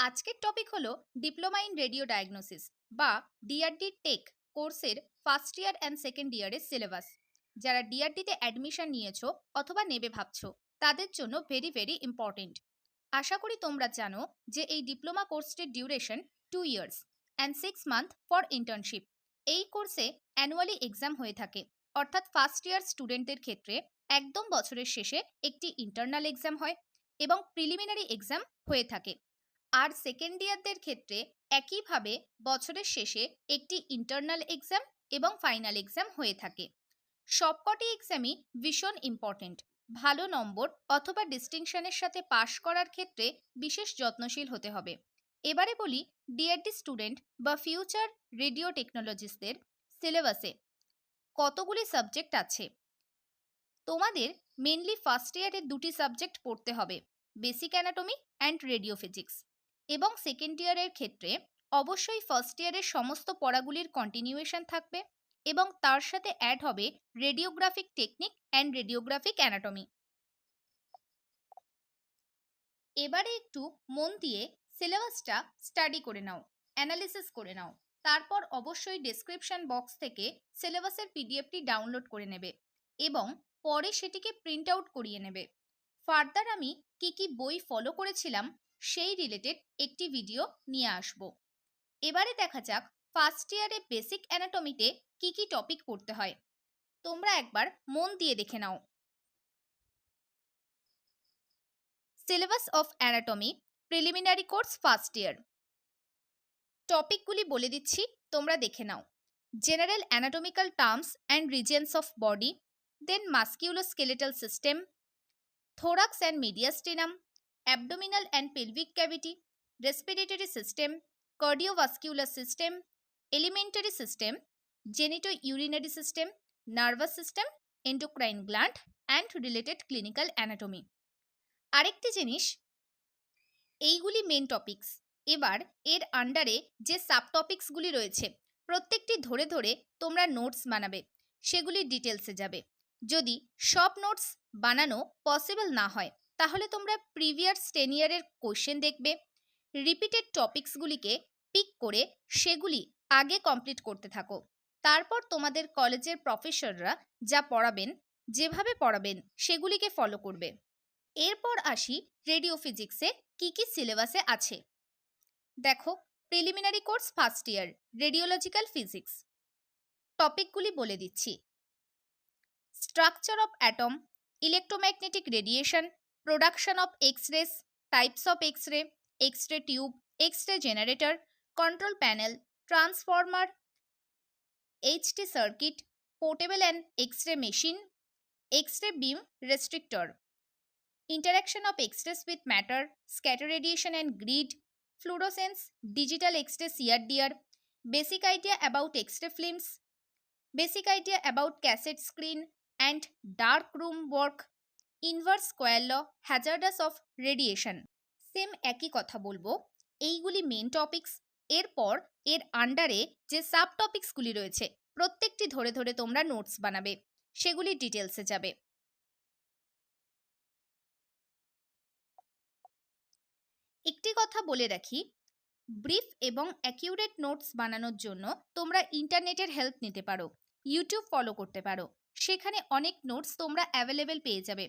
আজকের টপিক হলো diploma in radio diagnosis বা ডিআরডি টেক কোর্সের ফার্স্ট ইয়ার অ্যান্ড সেকেন্ড ইয়ারের সিলেবাস। যারা ডিআরডিতে অ্যাডমিশন নিয়েছো অথবা নেবে ভাবছো তাদের জন্য ভেরি ভেরি ইম্পর্টেন্ট। আশা করি তোমরা জানো যে এই ডিপ্লোমা কোর্সটির duration 2 years and 6 month for internship. এই কোর্সে অ্যানুয়ালি এক্সাম হয়ে থাকে, অর্থাৎ ফার্স্ট ইয়ার স্টুডেন্টদের ক্ষেত্রে একদম বছরের শেষে একটি ইন্টারনাল এক্সাম হয় এবং প্রিলিমিনারি এক্সাম হয়ে থাকে। আর সেকেন্ড ইয়ারদের ক্ষেত্রে একইভাবে বছরের শেষে একটি ইন্টারনাল এক্সাম এবং ফাইনাল এক্সাম হয়ে থাকে। সবকটি এক্সামই ভীষণ ইম্পর্টেন্ট। ভালো নম্বর অথবা ডিস্টিংশনের সাথে পাশ করার ক্ষেত্রে বিশেষ যত্নশীল হতে হবে। এবারে বলি ডিআরডি স্টুডেন্ট বা ফিউচার রেডিও টেকনোলজিস্টদের সিলেবাসে কতগুলি সাবজেক্ট আছে। তোমাদের মেনলি ফার্স্ট ইয়ারে দুটি সাবজেক্ট পড়তে হবে, basic anatomy and radio physics. এবং সেকেন্ড ইয়ারের ক্ষেত্রে অবশ্যই ফার্স্ট ইয়ারের সমস্ত পড়াগুলির কন্টিনিউয়েশন থাকবে এবং তার সাথে অ্যাড হবে radiographic technique and radiographic anatomy. এবারে একটু মন দিয়ে সিলেবাসটা স্টাডি করে নাও, অ্যানালিসিস করে নাও। তারপর অবশ্যই ডেসক্রিপশন বক্স থেকে সিলেবাসের পিডিএফটি ডাউনলোড করে নেবে এবং পরে সেটিকে প্রিন্ট আউট করিয়ে নেবে। ফার্দার আমি কি কি বই ফলো করেছিলাম সেই রিলেটেড একটি ভিডিও নিয়ে আসব। এবারে দেখা যাক ফার্স্ট ইয়ারে বেসিক অ্যানাটমিতে কি কি টপিক পড়তে হয়। তোমরা একবার মন দিয়ে দেখে নাও। Syllabus of anatomy preliminary course first year. টপিকগুলি বলে দিচ্ছি, তোমরা দেখে নাও। General anatomical terms and regions of body, then musculoskeletal system, thorax and mediastinum, abdominal and pelvic cavity, respiratory system, cardiovascular system, alimentary system, genitourinary system, nervous system, endocrine gland and related clinical anatomy। আরেকটি জিনিস, এইগুলি main topics. এবার এর আন্ডারে যে sub টপিকসগুলি রয়েছে প্রত্যেকটি ধরে ধরে তোমরা নোটস বানাবে, সেগুলি ডিটেলসে যাবে। যদি সব নোটস বানানো পসিবল না হয় তাহলে তোমরা প্রিভিয়াস 10 ইয়ারের কোশ্চেন দেখবে, রিপিটেড টপিকসগুলিকে পিক করে সেগুলি আগে কমপ্লিট করতে থাকো। তারপর তোমাদের কলেজের প্রফেসররা যা পড়াবেন, যেভাবে পড়াবেন সেগুলিকে ফলো করবে। এরপর আসি রেডিও ফিজিক্সে কি কি সিলেবাসে আছে। দেখো, preliminary course first year radiological physics. টপিকগুলি বলে দিচ্ছি। Structure of atom, electromagnetic radiation, production of X-rays, types of X-ray, X-ray tube, X-ray generator, control panel, transformer, HT circuit, portable and X-ray machine, X-ray beam restrictor, interaction of X-rays with matter, scatter radiation and grid, fluorescence, digital X-ray CRDR, basic idea about X-ray films, basic idea about cassette screen and dark room work, inverse square law, hazardous of radiation। Same একই কথা বলবো, এইগুলি main topics. এরপর এর আন্ডারে যে sub টপিকসগুলি রয়েছে প্রত্যেকটি ধরে ধরে তোমরা নোটস বানাবে, সেগুলি ডিটেলসে যাবে। একটি কথা বলে রাখি, ব্রিফ এবং অ্যাকিউরেট নোটস বানানোর জন্য তোমরা ইন্টারনেটের হেল্প নিতে পারো, ইউটিউব ফলো করতে পারো, সেখানে অনেক নোটস তোমরা অ্যাভেলেবেল পেয়ে যাবে।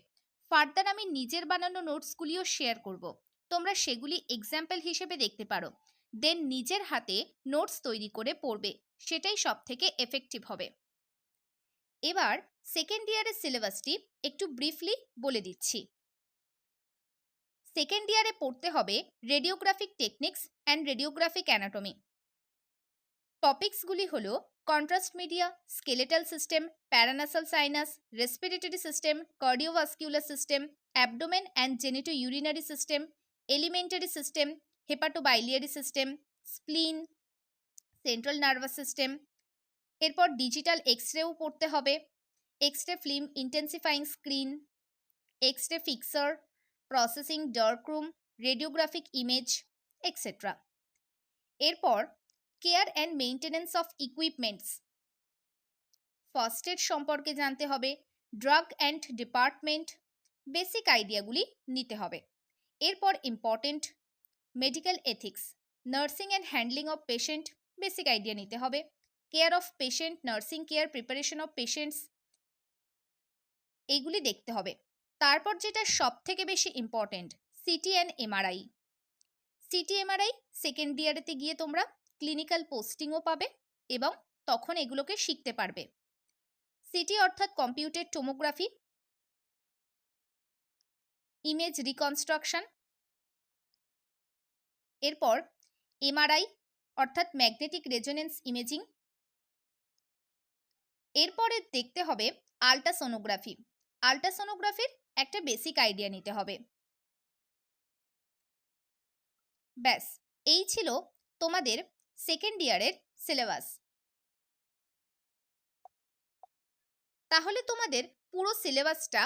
ফার্দার আমি নিজের বানানো নোটসগুলিও শেয়ার করব, তোমরা সেগুলি এক্সাম্পল হিসেবে দেখতে পারো। দেন নিজের হাতে নোটস তৈরি করে পড়বে, সেটাই সব থেকে এফেক্টিভ হবে। এবার সেকেন্ড ইয়ারের সিলেবাসটি একটু ব্রিফলি বলে দিচ্ছি। সেকেন্ড ইয়ারে পড়তে হবে radiographic techniques and radiographic anatomy. টপিকসগুলি হলো contrast media, skeletal system, paranasal sinus, respiratory system, cardiovascular system, abdomen and genitourinary system, alimentary system, hepatobiliary system, spleen, central nervous system. এরপর ডিজিটাল এক্সরেও পড়তে হবে, X-ray film intensifying screen, X-ray fixer, processing darkroom, radiographic image etcetera. এরপর care and maintenance of equipments, first aid সম্পর্কে জানতে হবে, drug and department, basic আইডিয়াগুলি নিতে হবে। এরপর important medical ethics, nursing and handling of patient, basic idea নিতে হবে। Care of patient, nursing care, preparation of patients, এইগুলি দেখতে হবে। তারপর যেটা সব থেকে বেশি important, CT and MRI. CT MRI second ইয়ারেতে গিয়ে তোমরা ক্লিনিক্যাল পোস্টিংও পাবে এবং তখন এগুলোকে শিখতে পারবে। সিটি অর্থাৎ কম্পিউটেড টোমোগ্রাফি, ইমেজ রিকনস্ট্রাকশন। এরপর এমআরআই অর্থাৎ ম্যাগনেটিক রেজোনেন্স ইমেজিং। এরপরে দেখতে হবে আল্ট্রাসোনোগ্রাফি। আল্ট্রাসোনোগ্রাফির একটা বেসিক আইডিয়া নিতে হবে। ব্যাস, এই ছিল তোমাদের সেকেন্ড ইয়ারের সিলেবাস। তাহলে তোমাদের পুরো সিলেবাসটা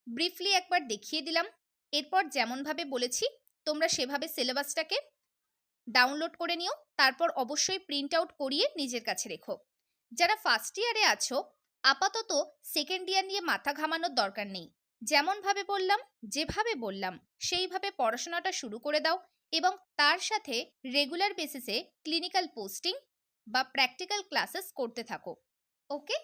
ব্রিফলি একবার দেখিয়ে দিলাম। এরপর যেমনভাবে বলেছি তোমরা সেভাবে সিলেবাসটাকে ডাউনলোড করে নিও, তারপর অবশ্যই প্রিন্ট আউট করিয়ে নিজের কাছে রেখো। যারা ফার্স্ট ইয়ারে আছো আপাতত সেকেন্ড ইয়ার নিয়ে মাথা ঘামানোর দরকার নেই। যেমনভাবে বললাম, যেভাবে বললাম সেইভাবে পড়াশোনাটা শুরু করে দাও এবং তার সাথে রেগুলার বেসিসে ক্লিনিক্যাল পোস্টিং বা প্র্যাকটিক্যাল ক্লাসেস করতে থাকো। ওকে,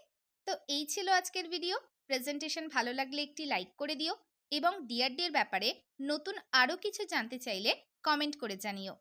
তো এই ছিল আজকের ভিডিও। প্রেজেন্টেশন ভালো লাগলে একটি লাইক করে দিও এবং ডিআরডি এর ব্যাপারে নতুন আরও কিছু জানতে চাইলে কমেন্ট করে জানিও।